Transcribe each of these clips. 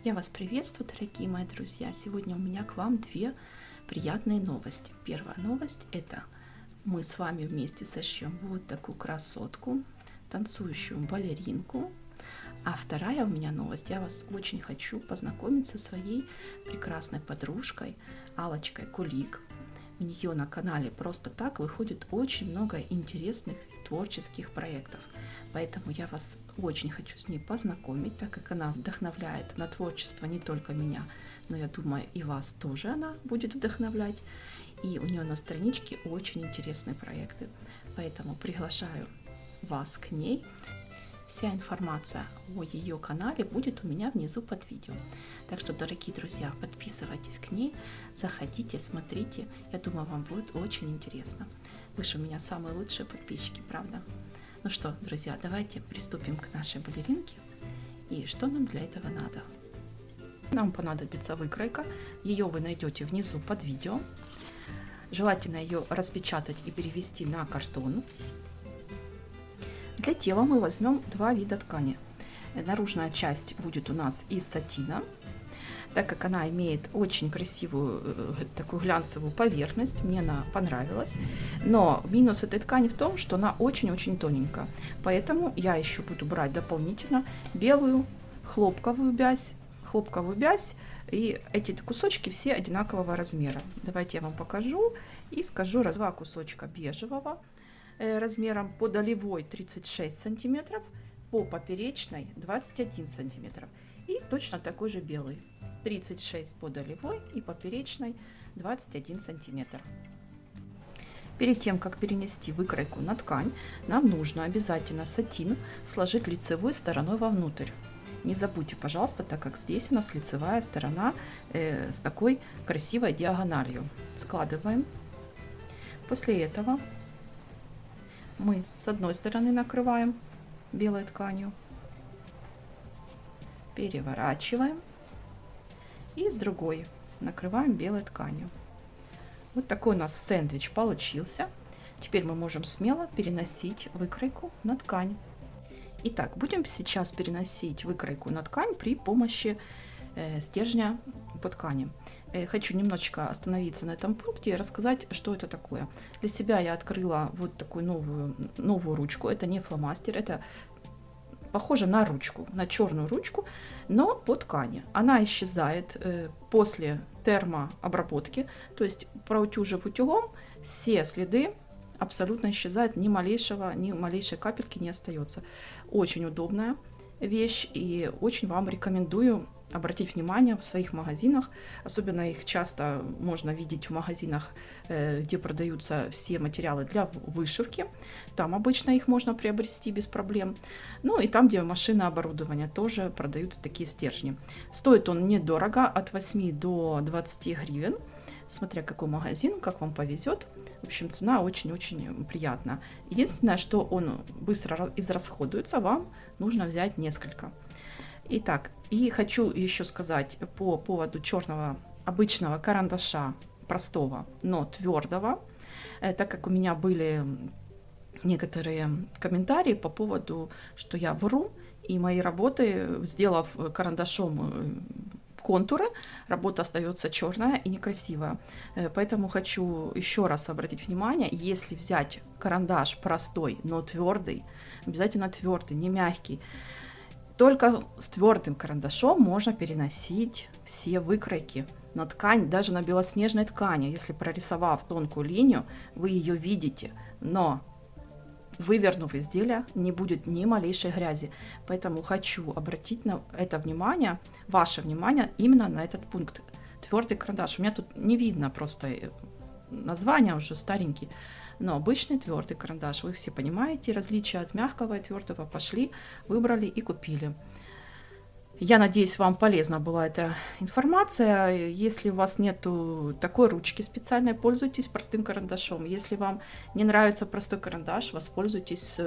Я вас приветствую, дорогие мои друзья. Сегодня у меня к вам две приятные новости. Первая новость – это мы с вами вместе сошьем вот такую красотку, танцующую балеринку. А вторая у меня новость. Я вас очень хочу познакомить со своей прекрасной подружкой Аллочкой Кулик. У нее на канале просто так выходит очень много интересных творческих проектов. Поэтому я вас очень хочу с ней познакомить, так как она вдохновляет на творчество не только меня, но я думаю, и вас тоже она будет вдохновлять. И у нее на страничке очень интересные проекты. Поэтому приглашаю вас к ней. Вся информация о ее канале будет у меня внизу под видео. Так что, дорогие друзья, подписывайтесь к ней, заходите, смотрите. Я думаю, вам будет очень интересно. Вы же у меня самые лучшие подписчики, правда? Ну что, друзья, давайте приступим к нашей балеринке. И что нам для этого надо? Нам понадобится выкройка. Ее вы найдете внизу под видео. Желательно ее распечатать и перевести на картон. Для тела мы возьмем два вида ткани. Наружная часть будет у нас из сатина, так как она имеет очень красивую такую глянцевую поверхность, мне она понравилась. Но минус этой ткани в том, что она очень-очень тоненькая. Поэтому я еще буду брать дополнительно белую хлопковую вязь. И эти кусочки все одинакового размера. Давайте я вам покажу и скажу. Два кусочка бежевого размером, по долевой 36 сантиметров, по поперечной 21 сантиметров. И точно такой же белый 36 по долевой и поперечной 21 сантиметр. Перед тем, как перенести выкройку на ткань, нам нужно обязательно сатин сложить лицевой стороной вовнутрь. Не забудьте, пожалуйста, так как здесь у нас лицевая сторона с такой красивой диагональю. Складываем. После этого мы с одной стороны накрываем белой тканью, переворачиваем и с другой накрываем белой тканью. Вот такой у нас сэндвич получился. Теперь мы можем смело переносить выкройку на ткань. Итак, будем сейчас переносить выкройку на ткань при помощи стержня по ткани. Хочу немножечко остановиться на этом пункте и рассказать, что это такое. Для себя я открыла вот такую новую ручку. Это не фломастер, это похоже на ручку, на черную ручку, но по ткани. Она исчезает после термообработки, то есть проутюжив утюгом, все следы абсолютно исчезают, ни малейшей капельки не остается. Очень удобная вещь и очень вам рекомендую обратить внимание в своих магазинах, особенно их часто можно видеть в магазинах, где продаются все материалы для вышивки. Там обычно их можно приобрести без проблем. Ну и там, где машина оборудования, тоже продаются такие стержни. Стоит он недорого, от 8 до 20 гривен, смотря какой магазин, как вам повезет. В общем, цена очень-очень приятная. Единственное, что он быстро израсходуется, вам нужно взять несколько. Итак, и хочу еще сказать по поводу черного обычного карандаша, простого, но твердого, так как у меня были некоторые комментарии по поводу, что я вру, и мои работы, сделав карандашом контуры, работа остается черная и некрасивая. Поэтому хочу еще раз обратить внимание, если взять карандаш простой, но твердый, обязательно твердый, не мягкий, только с твердым карандашом можно переносить все выкройки на ткань, даже на белоснежной ткани. Если прорисовав тонкую линию, вы ее видите, но вывернув изделие, не будет ни малейшей грязи. Поэтому хочу обратить на это внимание, ваше внимание именно на этот пункт. Твердый карандаш. У меня тут не видно просто название, уже старенький. Но обычный твердый карандаш, вы все понимаете, различия от мягкого и твердого, пошли, выбрали и купили. Я надеюсь, вам полезна была эта информация. Если у вас нету такой ручки специальной, пользуйтесь простым карандашом. Если вам не нравится простой карандаш, воспользуйтесь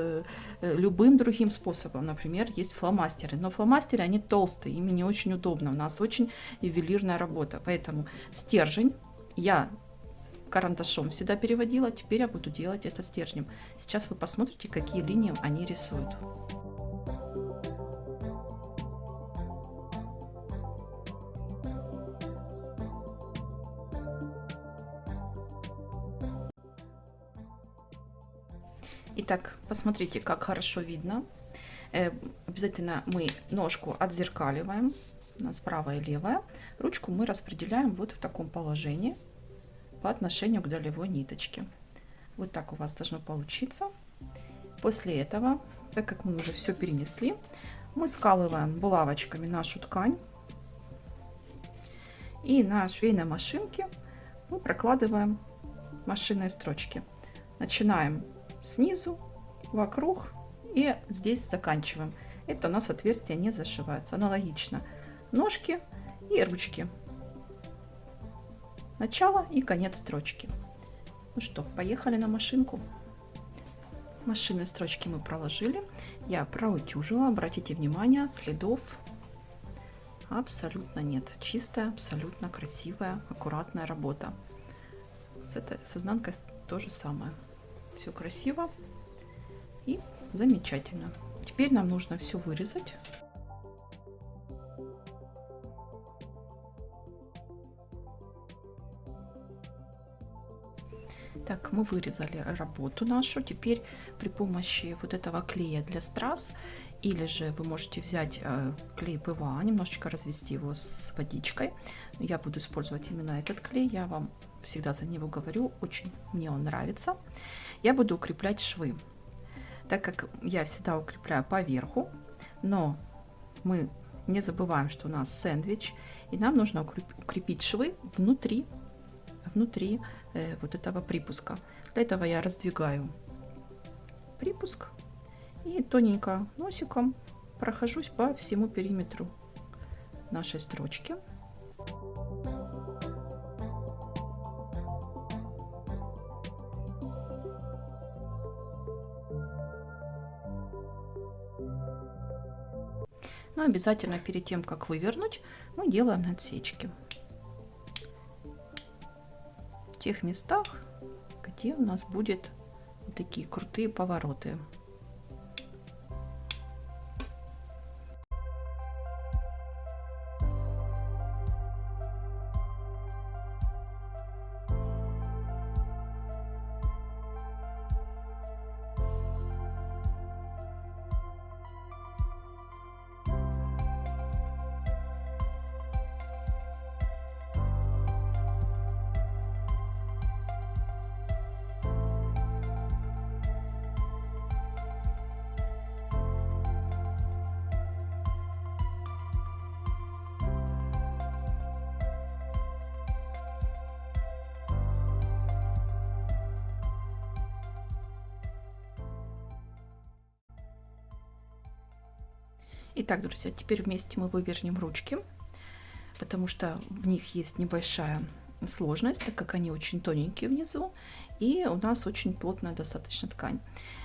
любым другим способом. Например, есть фломастеры. Но фломастеры, они толстые, ими не очень удобно. У нас очень ювелирная работа. Поэтому стержень я карандашом всегда переводила, теперь я буду делать это стержнем. Сейчас вы посмотрите, какие линии они рисуют. Итак, посмотрите, как хорошо видно. Обязательно мы ножку отзеркаливаем, у нас правая и левая. Ручку мы распределяем вот в таком положении по отношению к долевой ниточке. Вот так у вас должно получиться. После этого, так как мы уже все перенесли, мы скалываем булавочками нашу ткань. И на швейной машинке мы прокладываем машинные строчки. Начинаем снизу, вокруг и здесь заканчиваем. Это у нас отверстие не зашивается. Аналогично ножки и ручки. Начало и конец строчки. Ну что, поехали на машинку. Машинные строчки мы проложили. Я проутюжила. Обратите внимание, следов абсолютно нет. Чистая, абсолютно красивая, аккуратная работа. С изнанкой то же самое. Все красиво и замечательно. Теперь нам нужно все вырезать. Так, мы вырезали работу нашу. Теперь при помощи вот этого клея для страз, или же вы можете взять клей ПВА, немножечко развести его с водичкой. Я буду использовать именно этот клей. Я вам всегда за него говорю, очень мне он нравится. Я буду укреплять швы, так как я всегда укрепляю по верху, но мы не забываем, что у нас сэндвич, и нам нужно укрепить швы внутри вот этого припуска. Для этого я раздвигаю припуск и тоненько носиком прохожусь по всему периметру нашей строчки. Но обязательно перед тем, как вывернуть, мы делаем отсечки в тех местах, где у нас будет вот такие крутые повороты. Итак, друзья, теперь вместе мы вывернем ручки, потому что в них есть небольшая сложность, так как они очень тоненькие внизу, и у нас очень плотная достаточно ткань.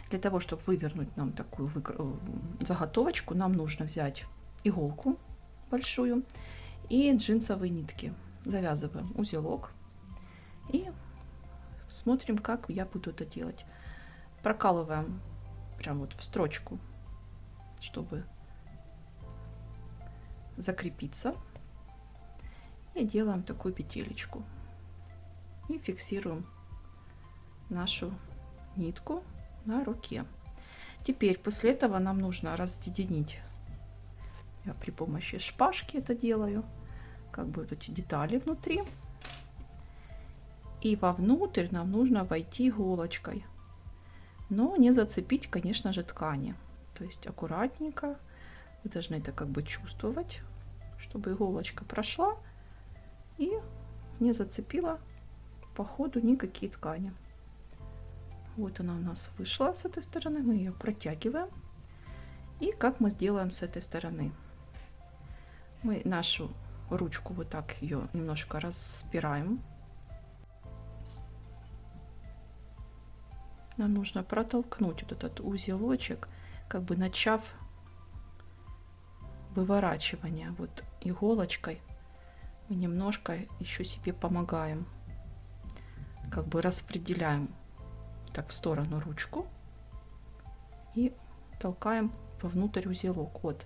Для того, чтобы вывернуть нам такую заготовочку, нам нужно взять иголку большую и джинсовые нитки. Завязываем узелок и смотрим, как я буду это делать. Прокалываем прям вот в строчку, чтобы закрепиться, и делаем такую петелечку и фиксируем нашу нитку на руке. Теперь после этого нам нужно разъединить, я при помощи шпажки это делаю, как бы вот эти детали внутри, и вовнутрь нам нужно войти иголочкой, но не зацепить, конечно же, ткани. То есть аккуратненько, вы должны это как бы чувствовать, чтобы иголочка прошла и не зацепила по ходу никакие ткани. Вот она у нас вышла с этой стороны, мы ее протягиваем. И как мы сделаем с этой стороны? Мы нашу ручку вот так ее немножко распираем. Нам нужно протолкнуть вот этот узелочек, как бы начав выворачивание. Вот иголочкой мы немножко еще себе помогаем, как бы распределяем так в сторону ручку и толкаем вовнутрь узелок. Вот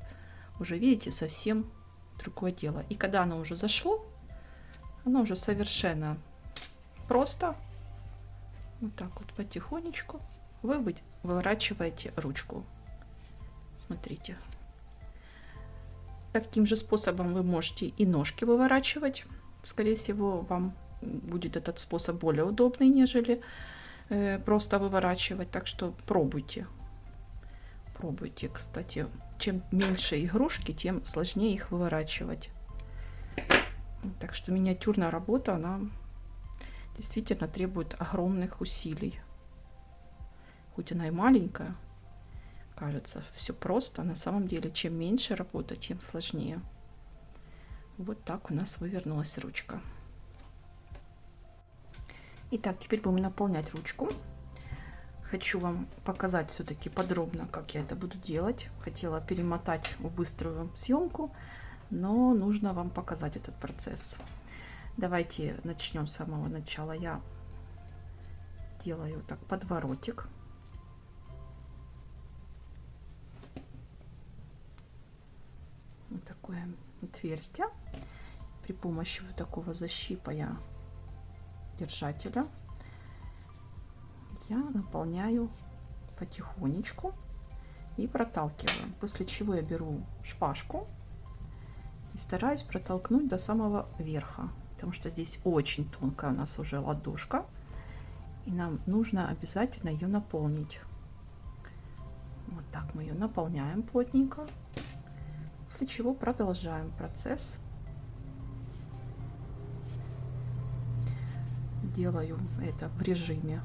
уже видите, совсем другое дело. И когда оно уже зашло, оно уже совершенно просто вот так вот потихонечку вы выворачиваете ручку. Смотрите. Таким же способом вы можете и ножки выворачивать. Скорее всего, вам будет этот способ более удобный, нежели просто выворачивать. Так что пробуйте. Пробуйте. Кстати, чем меньше игрушки, тем сложнее их выворачивать. Так что миниатюрная работа, она действительно требует огромных усилий. Хоть она и маленькая, кажется, все просто. На самом деле, чем меньше работа, тем сложнее. Вот так у нас вывернулась ручка. Итак, теперь будем наполнять ручку. Хочу вам показать все-таки подробно, как я это буду делать. Хотела перемотать в быструю съемку, но нужно вам показать этот процесс. Давайте начнем с самого начала. Я делаю так подворотик. Вот такое отверстие. При помощи вот такого защипа держателя я наполняю потихонечку и проталкиваю. После чего я беру шпажку и стараюсь протолкнуть до самого верха, потому что здесь очень тонкая у нас уже ладошка, и нам нужно обязательно ее наполнить. Вот так мы ее наполняем плотненько, после чего продолжаем процесс. Делаю это в режиме,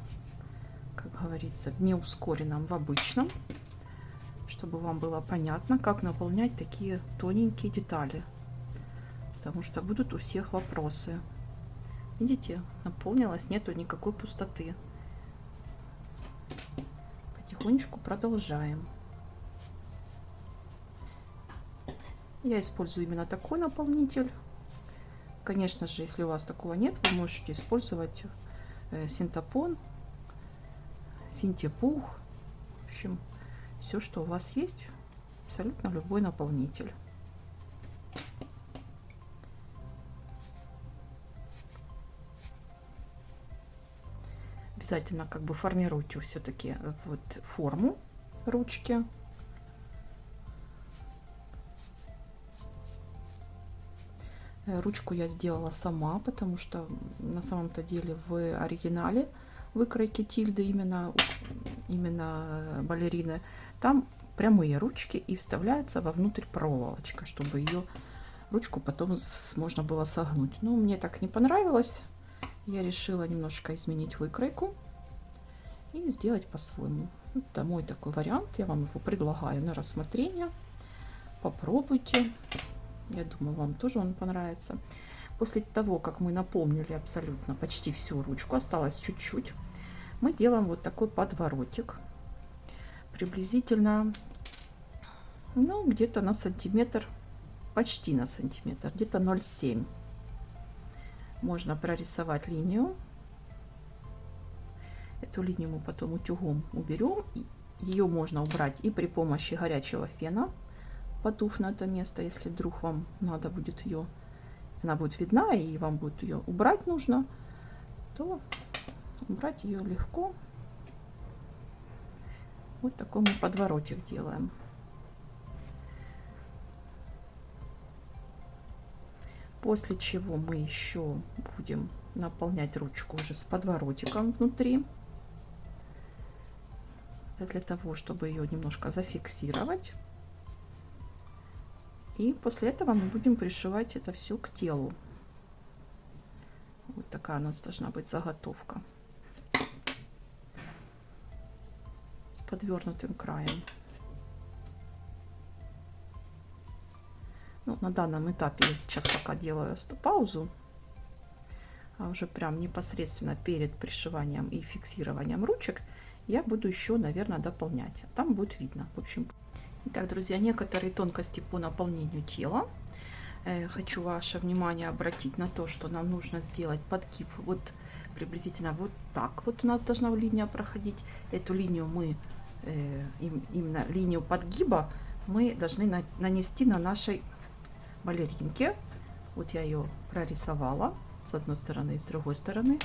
как говорится, в неускоренном, в обычном, чтобы вам было понятно, как наполнять такие тоненькие детали, потому что будут у всех вопросы. Видите, наполнилось, нету никакой пустоты. Потихонечку продолжаем. Я использую именно такой наполнитель. Конечно же, если у вас такого нет, вы можете использовать синтепон, синтепух, в общем, все, что у вас есть, абсолютно любой наполнитель. Обязательно как бы формируйте все-таки вот форму ручки. Ручку я сделала сама, потому что на самом-то деле в оригинале выкройки Тильды, именно балерины, там прямые ручки и вставляется вовнутрь проволочка, чтобы ее ручку потом можно было согнуть. Но мне так не понравилось. Я решила немножко изменить выкройку и сделать по-своему. Это мой такой вариант. Я вам его предлагаю на рассмотрение. Попробуйте. Я думаю, вам тоже он понравится. После того, как мы наполнили абсолютно почти всю ручку, осталось чуть-чуть, мы делаем вот такой подворотик. Приблизительно, ну, где-то на сантиметр, почти на сантиметр, где-то 0,7. Можно прорисовать линию. Эту линию мы потом утюгом уберем. Ее можно убрать и при помощи горячего фена, подув на это место, если вдруг вам надо будет ее, она будет видна и вам будет ее убрать нужно, то убрать ее легко. Вот такой мы подворотик делаем. После чего мы еще будем наполнять ручку уже с подворотиком внутри. Это для того, чтобы ее немножко зафиксировать. И после этого мы будем пришивать это все к телу. Вот такая у нас должна быть заготовка. С подвернутым краем. Ну, на данном этапе я сейчас пока делаю паузу. А уже прям непосредственно перед пришиванием и фиксированием ручек я буду еще, наверное, дополнять. Там будет видно. В общем. Итак, друзья, некоторые тонкости по наполнению тела. Хочу ваше внимание обратить на то, что нам нужно сделать подгиб вот приблизительно вот так. Вот у нас должна линия проходить. Эту линию мы, именно линию подгиба, мы должны нанести на нашей балеринке. Вот я ее прорисовала с одной стороны и с другой стороны.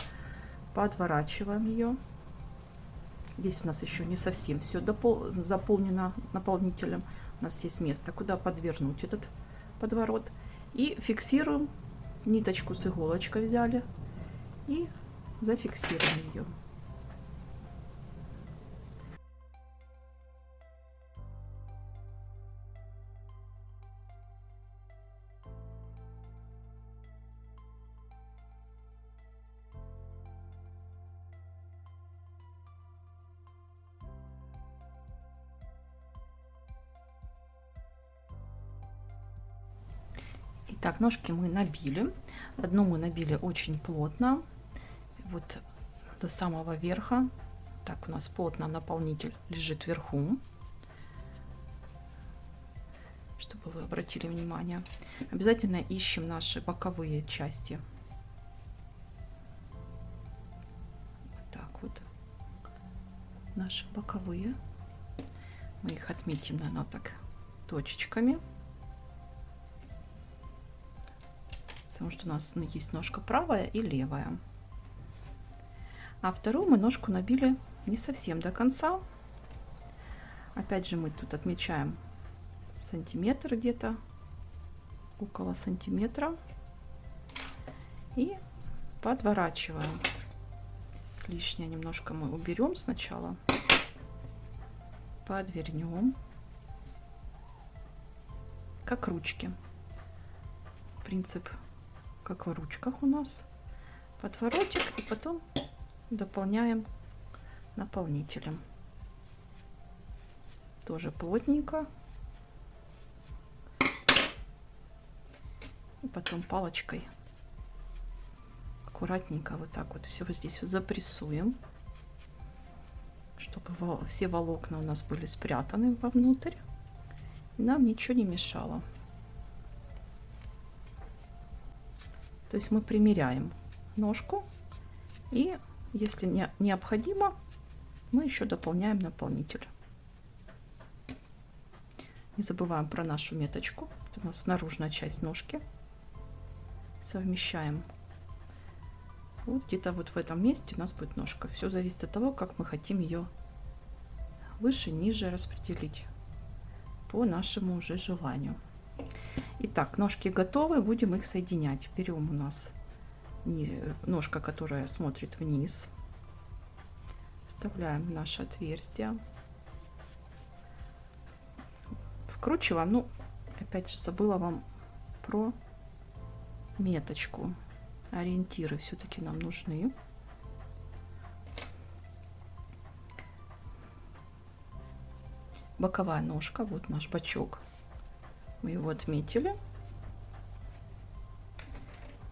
Подворачиваем ее. Здесь у нас еще не совсем все заполнено наполнителем. У нас есть место, куда подвернуть этот подворот. И фиксируем. Ниточку с иголочкой взяли и зафиксируем ее. Итак, ножки мы набили. Одну мы набили очень плотно, вот до самого верха. Так, у нас плотно наполнитель лежит вверху, чтобы вы обратили внимание. Обязательно ищем наши боковые части. Вот так вот. Наши боковые. Мы их отметим, наверное, так точечками. Потому что у нас есть ножка правая и левая. А вторую мы ножку набили не совсем до конца. Опять же мы тут отмечаем сантиметр, где-то около сантиметра, и подворачиваем. Лишнее немножко мы уберем сначала, подвернем, как ручки. Принцип как в ручках у нас. Подворотик, и потом дополняем наполнителем. Тоже плотненько. И потом палочкой аккуратненько вот так вот все здесь запрессуем, чтобы все волокна у нас были спрятаны вовнутрь, и нам ничего не мешало. То есть мы примеряем ножку, и если необходимо, мы еще дополняем наполнитель. Не забываем про нашу меточку. Это у нас наружная часть ножки. Совмещаем. Вот где-то вот в этом месте у нас будет ножка. Все зависит от того, как мы хотим ее выше, ниже распределить по нашему уже желанию. Итак, ножки готовы, будем их соединять. Берем у нас ножка, которая смотрит вниз, вставляем в наше отверстие, вкручиваем. Ну, опять же, забыла вам про меточку. Ориентиры все-таки нам нужны. Боковая ножка, вот наш бочок. Мы его отметили.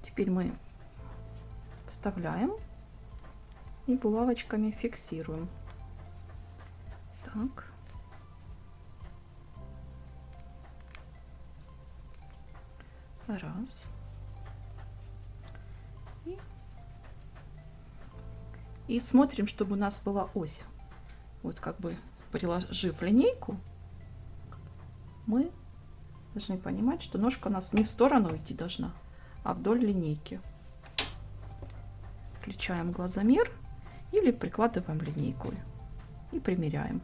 Теперь мы вставляем и булавочками фиксируем. Так. Раз. И смотрим, чтобы у нас была ось. Вот как бы приложив линейку, мы должны понимать, что ножка у нас не в сторону идти должна, а вдоль линейки. Включаем глазомер или прикладываем линейку и примеряем.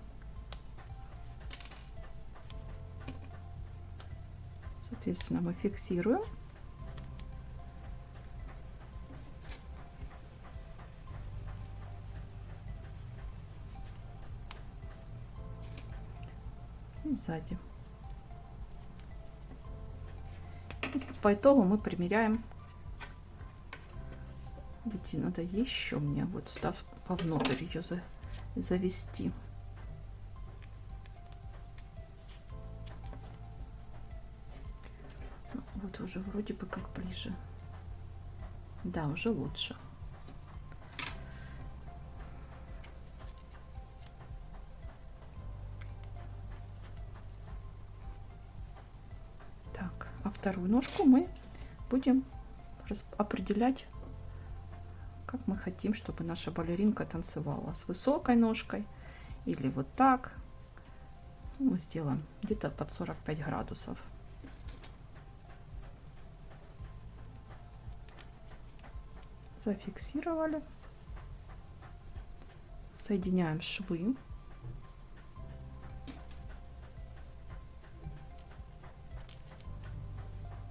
Соответственно, мы фиксируем. И сзади. По итогу мы примеряем. Видите, надо еще мне вот сюда вовнутрь ее завести. Ну, вот уже вроде бы как ближе. Да, уже лучше. Так, а вторую ножку мы будем определять, как мы хотим, чтобы наша балеринка танцевала. С высокой ножкой или вот так. Мы сделаем где-то под 45 градусов. Зафиксировали. Соединяем швы.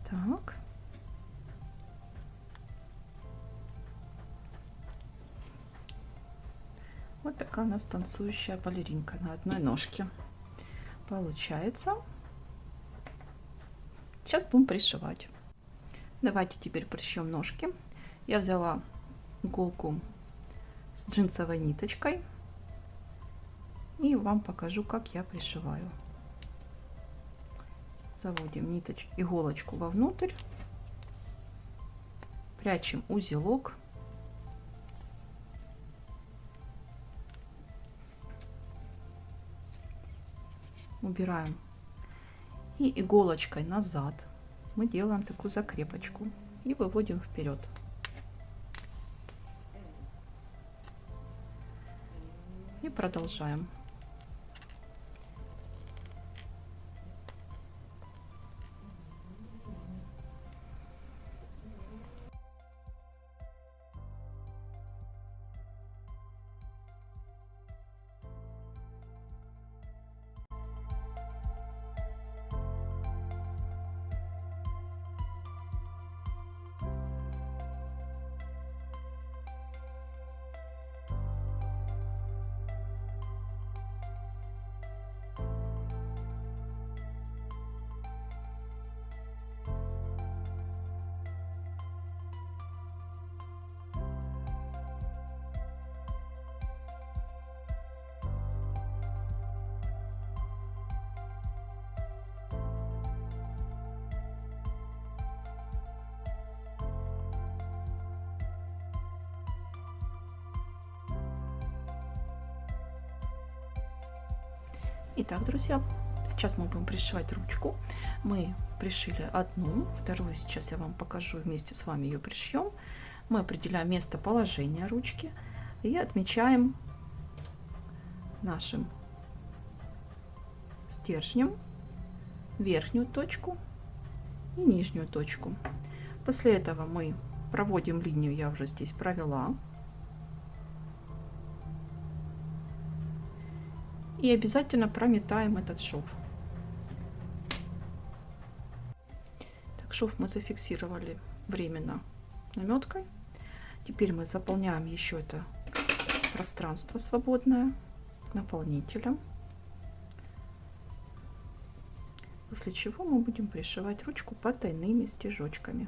Так. Вот такая у нас танцующая балеринка на одной ножке получается. Сейчас будем пришивать. Давайте теперь пришьем ножки. Я взяла иголку с джинсовой ниточкой и вам покажу, как я пришиваю. Заводим иголочку вовнутрь, прячем узелок, убираем и иголочкой назад мы делаем такую закрепочку и выводим вперед. И продолжаем. Итак, друзья, сейчас мы будем пришивать ручку. Мы пришили одну, вторую сейчас я вам покажу, вместе с вами ее пришьем. Мы определяем местоположение ручки и отмечаем нашим стержнем верхнюю точку и нижнюю точку. После этого мы проводим линию, я уже здесь провела. И обязательно прометаем этот шов. Так, шов мы зафиксировали временно наметкой. Теперь мы заполняем еще это пространство свободное наполнителем. После чего мы будем пришивать ручку потайными стежочками.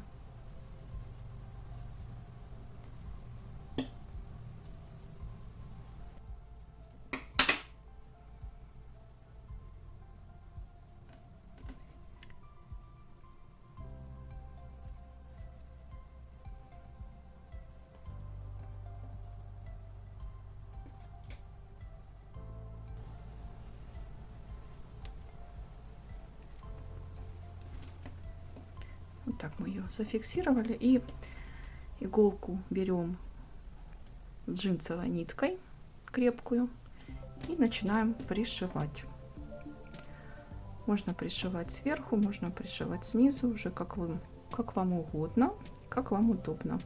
Вот так мы ее зафиксировали, и иголку берем с джинсовой ниткой крепкую и начинаем пришивать. Можно пришивать сверху, можно пришивать снизу, уже как вам угодно, как вам удобно.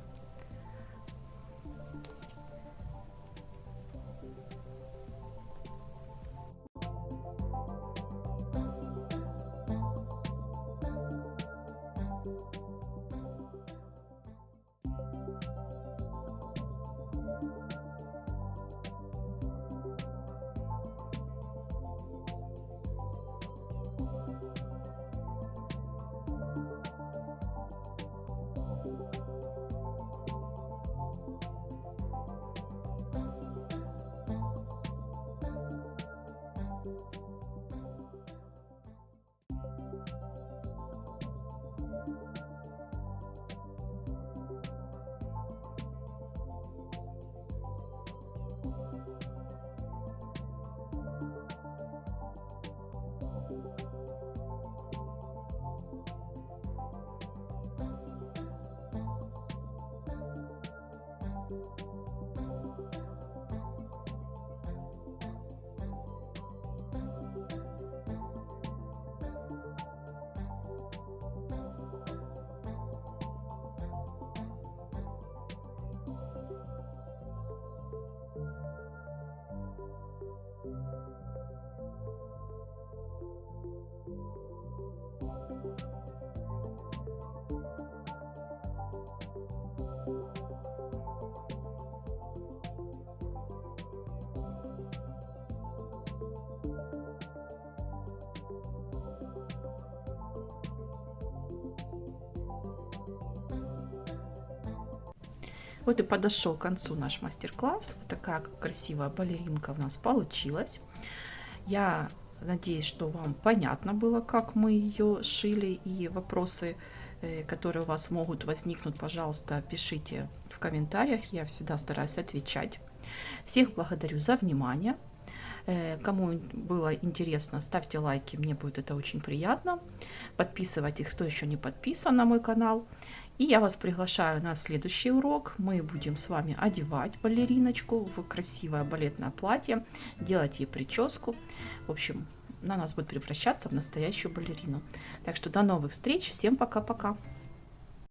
Вот и подошел к концу наш мастер-класс. Вот такая красивая балеринка у нас получилась. Я надеюсь, что вам понятно было, как мы ее шили, и вопросы, которые у вас могут возникнуть, пожалуйста, пишите в комментариях. Я всегда стараюсь отвечать. Всех благодарю за внимание. Кому было интересно, ставьте лайки, мне будет это очень приятно. Подписывайтесь, кто еще не подписан на мой канал. И я вас приглашаю на следующий урок. Мы будем с вами одевать балериночку в красивое балетное платье, делать ей прическу. В общем, она у нас будет превращаться в настоящую балерину. Так что до новых встреч. Всем пока-пока.